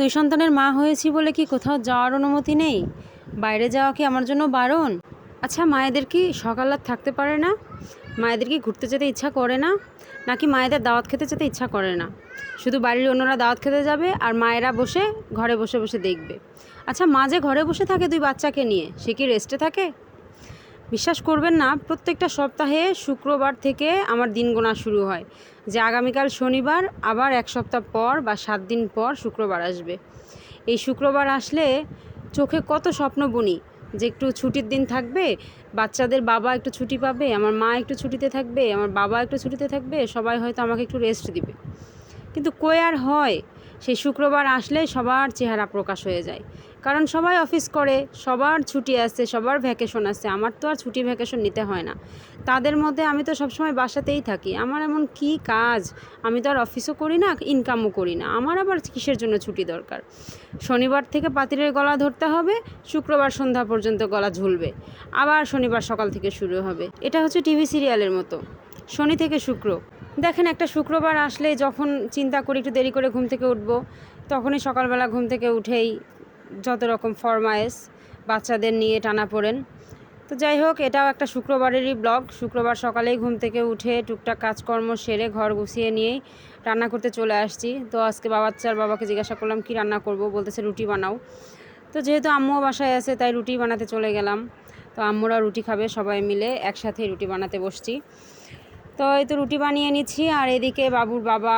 দুই সন্তানের মা হয়েছি বলে কি কোথাও যাওয়ার অনুমতি নেই? বাইরে যাওয়া কি আমার জন্য বারণ? আচ্ছা, মায়েদের কি সকাল রাত থাকতে পারে না? মায়েদের কি ঘুরতে যেতে ইচ্ছা করে না? নাকি মায়েদের দাওয়াত খেতে যেতে ইচ্ছা করে না? শুধু বাড়ির অন্যরা দাওয়াত খেতে যাবে আর মায়েরা বসে ঘরে বসে বসে দেখবে। আচ্ছা, মা যে ঘরে বসে থাকে দুই বাচ্চাকে নিয়ে, সে কি রেস্টে থাকে? বিশ্বাস করবেন না, প্রত্যেকটা সপ্তাহে শুক্রবার থেকে আমার দিন গোনা শুরু হয় যে আগামীকাল শনিবার, আবার এক সপ্তাহ পর বা 7 দিন পর শুক্রবার আসবে। এই শুক্রবার আসলে চোখে কত স্বপ্ন বুনি যে একটু ছুটির দিন থাকবে, বাচ্চাদের বাবা একটু ছুটি পাবে, আমার মা একটু ছুটিতে থাকবে, আমার বাবা একটু ছুটিতে থাকবে, সবাই হয়তো আমাকে একটু রেস্ট দিবে। কিন্তু কই আর হয়, সেই শুক্রবার আসলে সবার চেহারা প্রকাশ হয়ে যায়। কারণ সবাই অফিস করে, সবার ছুটি আছে, সবার ভ্যাকেশন আছে। আমার তো আর ছুটি ভ্যাকেশন নিতে হয় না। তাদের মধ্যে আমি তো সবসময় বাসাতেই থাকি। আমার এমন কি কাজ? আমি তো আর অফিসও করি না, ইনকামও করি না। আমার আবার কিসের জন্য ছুটি দরকার? শনিবার থেকে পাতিলের গলা ধরতে হবে, শুক্রবার সন্ধ্যা পর্যন্ত গলা ঝুলবে, আবার শনিবার সকাল থেকে শুরু হবে। এটা হচ্ছে টিভি সিরিয়ালের মতো, শনি থেকে শুক্র। দেখেন, একটা শুক্রবার আসলে যখন চিন্তা করি একটু দেরি করে ঘুম থেকে উঠবো, তখনই সকালবেলা ঘুম থেকে উঠেই যত রকম ফরমায়েশ, বাচ্চাদের নিয়ে টানাপোড়েন। তো যাই হোক, এটাও একটা শুক্রবারেরই ব্লগ। শুক্রবার সকালেই ঘুম থেকে উঠে টুকটাক কাজকর্ম সেরে ঘর গুছিয়ে নিয়েই রান্না করতে চলে আসছি। তো আজকে বাবাকে জিজ্ঞাসা করলাম কি রান্না করব, বলতেছে রুটি বানাও। তো যেহেতু আম্মুও বাসায় আছে তাই রুটি বানাতে চলে গেলাম। তো আম্মুরা রুটি খাবে, সবাই মিলে একসাথেই রুটি বানাতে বসছি। তো এই তো রুটি বানিয়ে নিচ্ছি, আর এদিকে বাবুর বাবা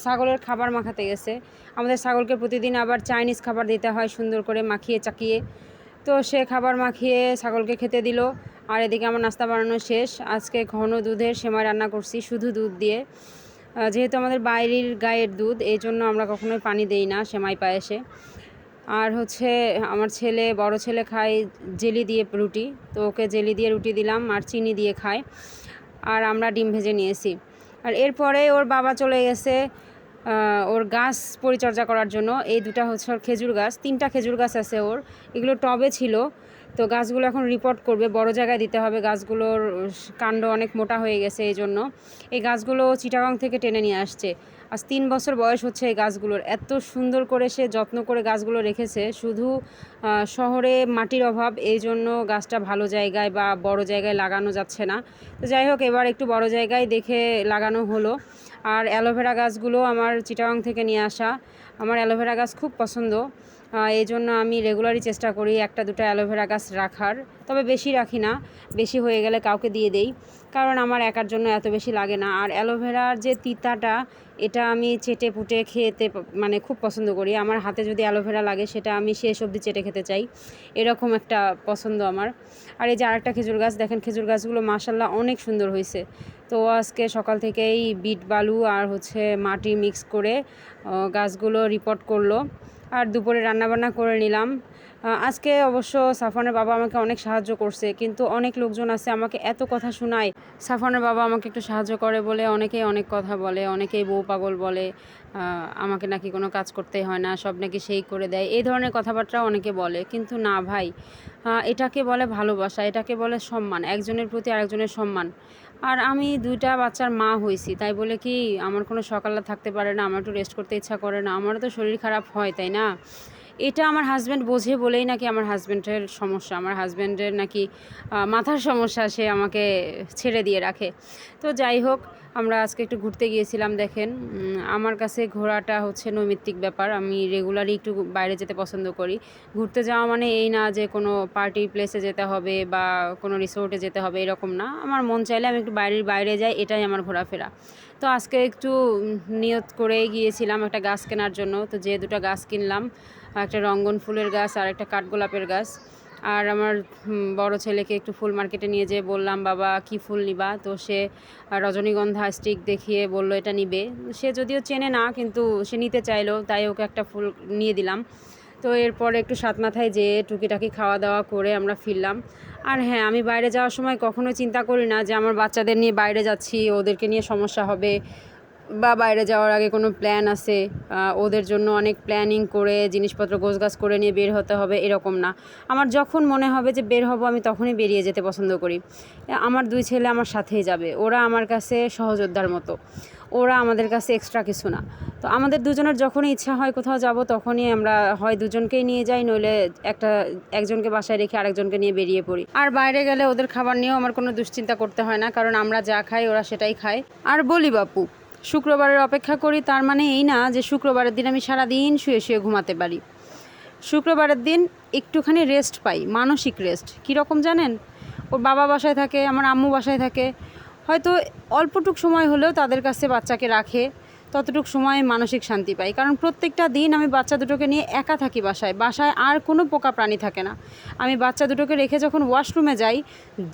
ছাগলের খাবার মাখাতে গেছে। আমাদের ছাগলকে প্রতিদিন আবার চাইনিজ খাবার দিতে হয় সুন্দর করে মাখিয়ে চাকিয়ে। তো সে খাবার মাখিয়ে ছাগলকে খেতে দিল। আর এদিকে আমার নাস্তা বানানো শেষ। আজকে ঘন দুধের সেমাই রান্না করছি, শুধু দুধ দিয়ে। যেহেতু আমাদের বাইরের গায়ের দুধ, এই জন্য আমরা কখনোই পানি দেই না সেমাই পায়েসে। আর হচ্ছে আমার বড় ছেলে খায় জেলি দিয়ে রুটি, তো ওকে জেলি দিয়ে রুটি দিলাম আর চিনি দিয়ে খায়। আর আমরা ডিম ভেজে নিয়েছি। আর এরপরে ওর বাবা চলে গেছে ওর গাছ পরিচর্যা করার জন্য। এই দুটা হচ্ছে ওর খেজুর গাছ, 3টা খেজুর গাছ আছে ওর। এগুলো টবে ছিল, তো গাছগুলো এখন রিপোর্ট করবে, বড় জায়গায় দিতে হবে। গাছগুলোর কাণ্ড অনেক মোটা হয়ে গেছে, এই জন্য এই গাছগুলো চিটাগাং থেকে টেনে নিয়ে আসছে। আজ 3 বছর বয়স হচ্ছে এই গাছগুলোর। এত সুন্দর করে সে যত্ন করে গাছগুলো রেখেছে, শুধু শহরে মাটির অভাব, এই জন্য গাছটা ভালো জায়গায় বা বড় জায়গায় লাগানো যাচ্ছে না। তো যাই হোক, এবার একটু বড় জায়গায় দেখে লাগানো হলো। আর অ্যালোভেরা গাছগুলো আমার চিটাগাং থেকে নিয়ে আসা। আমার অ্যালোভেরা গাছ খুব পছন্দ, এই জন্য আমি রেগুলারই চেষ্টা করি একটা দুটো অ্যালোভেরা গাছ রাখার। তবে বেশি রাখি না, বেশি হয়ে গেলে কাউকে দিয়ে দেই, কারণ আমার একার জন্য এত বেশি লাগে না। আর অ্যালোভেরার যে তিতাটা, এটা আমি চেটে পুটে খেতে মানে খুব পছন্দ করি। আমার হাতে যদি অ্যালোভেরা লাগে সেটা আমি শেষ অবধি চেটে খেতে চাই, এরকম একটা পছন্দ আমার। আর এই যে আরেকটা খেজুর গাছ দেখেন, খেজুর গাছগুলো মাশাল্লাহ অনেক সুন্দর হয়েছে। তো আজকে সকাল থেকেই বিট বালু আর হচ্ছে মাটি মিক্স করে গাছগুলো রিপোর্ট করলো। আর দুপুরে রান্নাবান্না করে নিলাম। আজকে অবশ্য সাফানের বাবা আমাকে অনেক সাহায্য করছে, কিন্তু অনেক লোকজন আছে আমাকে এত কথা শোনায়। সাফানের বাবা আমাকে একটু সাহায্য করে বলে অনেকেই অনেক কথা বলে, অনেকেই বউ পাগল বলে, আমাকে নাকি কোনো কাজ করতেই হয় না, সব নাকি সেই করে দেয়, এই ধরনের কথাবার্তা অনেকে বলে। কিন্তু না ভাই, এটাকে বলে ভালোবাসা, এটাকে বলে সম্মান, একজনের প্রতি আরেকজনের সম্মান। আর আমি 2টা বাচ্চার মা হয়েছি, তাই বলে কি আমার কোনো সকালে থাকতে পারে না, আমার একটু রেস্ট করতে ইচ্ছা করে না? আমারও তো শরীর খারাপ হয়, তাই না? এটা আমার হাজব্যান্ড বোঝে বলেই নাকি আমার হাজব্যান্ডের সমস্যা, আমার হাজব্যান্ডের নাকি মাথার সমস্যা, সে আমাকে ছেড়ে দিয়ে রাখে। তো যাই হোক, আমরা আজকে একটু ঘুরতে গিয়েছিলাম। দেখেন, আমার কাছে ঘোরাটা হচ্ছে নৈমিত্তিক ব্যাপার। আমি রেগুলারই একটু বাইরে যেতে পছন্দ করি। ঘুরতে যাওয়া মানে এই না যে কোনো পার্টি প্লেসে যেতে হবে বা কোনো রিসোর্টে যেতে হবে, এরকম না। আমার মন চাইলে আমি একটু বাইরে যাই, এটাই আমার ঘোরাফেরা। তো আজকে একটু নিয়ত করেই গিয়েছিলাম একটা গাছ কেনার জন্য। তো যে 2টা গাছ কিনলাম, একটা রঙ্গন ফুলের গাছ আর একটা কাঠগোলাপের গাছ। আর আমার বড় ছেলেকে একটু ফুল মার্কেটে নিয়ে যেয়ে বললাম, বাবা কি ফুল নিবা? তো সে রজনীগন্ধা স্টিক দেখিয়ে বলল এটা নিবে। সে যদিও চেনে না, কিন্তু সে নিতে চাইলো, তাই ওকে একটা ফুল নিয়ে দিলাম। তো এরপরে একটু সাত মাথায় যেয়ে টুকিটাকি খাওয়া দাওয়া করে আমরা ফিরলাম। আর হ্যাঁ, আমি বাইরে যাওয়ার সময় কখনোই চিন্তা করি না যে আমার বাচ্চাদের নিয়ে বাইরে যাচ্ছি, ওদেরকে নিয়ে সমস্যা হবে, বা বাইরে যাওয়ার আগে কোনো প্ল্যান আছে, ওদের জন্য অনেক প্ল্যানিং করে জিনিসপত্র গোছগাছ করে নিয়ে বের হতে হবে, এরকম না। আমার যখন মনে হবে যে বের হব, আমি তখনই বেরিয়ে যেতে পছন্দ করি। আমার 2 ছেলে আমার সাথেই যাবে, ওরা আমার কাছে সহযোদ্ধার মতো। ওরা আমাদের কাছে এক্সট্রা কিছু না। তো আমাদের দুজনের যখনই ইচ্ছা হয় কোথাও যাব, তখনই আমরা হয় দুজনকেই নিয়ে যাই, নইলে একজনকে বাসায় রেখে আরেকজনকে নিয়ে বেরিয়ে পড়ি। আর বাইরে গেলে ওদের খাবার নিয়েও আমার কোনো দুশ্চিন্তা করতে হয় না, কারণ আমরা যা খাই ওরা সেটাই খায়। আর বলি বাপু, শুক্রবারের অপেক্ষা করি তার মানে এই না যে শুক্রবারের দিন আমি সারাদিন শুয়ে শুয়ে ঘুমাতে পারি। শুক্রবারের দিন একটুখানি রেস্ট পাই, মানসিক রেস্ট। কীরকম জানেন? ওর বাবা বাসায় থাকে, আমার আম্মু বাসায় থাকে, হয়তো অল্পটুক সময় হলেও তাদের কাছে বাচ্চাকে রাখে, ততটুক সময় মানসিক শান্তি পাই। কারণ প্রত্যেকটা দিন আমি বাচ্চা দুটোকে নিয়ে একা থাকি বাসায় আর কোনো পোকা প্রাণী থাকে না। আমি বাচ্চা দুটোকে রেখে যখন ওয়াশরুমে যাই,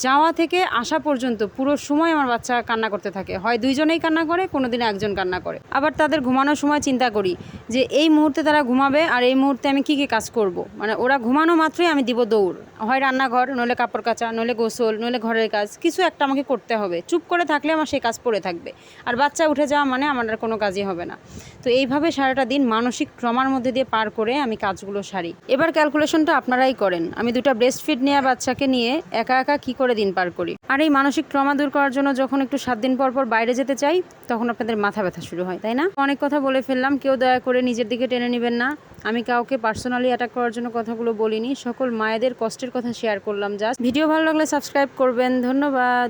যাওয়া থেকে আসা পর্যন্ত পুরো সময় আমার বাচ্চা কান্না করতে থাকে। হয় দুইজনেই কান্না করে, কোনো দিন একজন কান্না করে। আবার তাদের ঘুমানোর সময় চিন্তা করি যে এই মুহূর্তে তারা ঘুমাবে আর এই মুহূর্তে আমি কী কী কাজ করব। মানে ওরা ঘুমানো মাত্রই আমি দিব দৌড়, হয় রান্নাঘর, নইলে কাপড় কাচা, নইলে গোসল, নইলে ঘরের কাজ, কিছু একটা আমাকে করতে হবে। চুপ করে থাকলে আমার সেই কাজ পড়ে থাকবে, আর বাচ্চা উঠে যাওয়া মানে আমার আর কোনো কাজই হবে না। তো এইভাবে সারাটা দিন মানসিক ট্রমার মধ্যে দিয়ে পার করে আমি কাজগুলো সারি। এবার ক্যালকুলেশনটা আপনারাই করেন, আমি 2টা ব্রেস্ট ফিড নেওয়া বাচ্চাকে নিয়ে একা একা কী করে দিন পার করি। আর এই মানসিক ট্রমা দূর করার জন্য যখন একটু 7 দিন পর পর বাইরে যেতে চাই, তখন আপনাদের মাথা ব্যথা শুরু হয়, তাই না? অনেক কথা বলে ফেললাম, কেউ দয়া করে নিজের দিকে টেনে নেবেন না। আমি কাউকে পার্সোনালি অ্যাটাক করার জন্য কথাগুলো বলিনি, সকল মায়েদের কষ্টের কথা শেয়ার করলাম। জাস্ট ভিডিও ভালো লাগলে সাবস্ক্রাইব করবেন। ধন্যবাদ।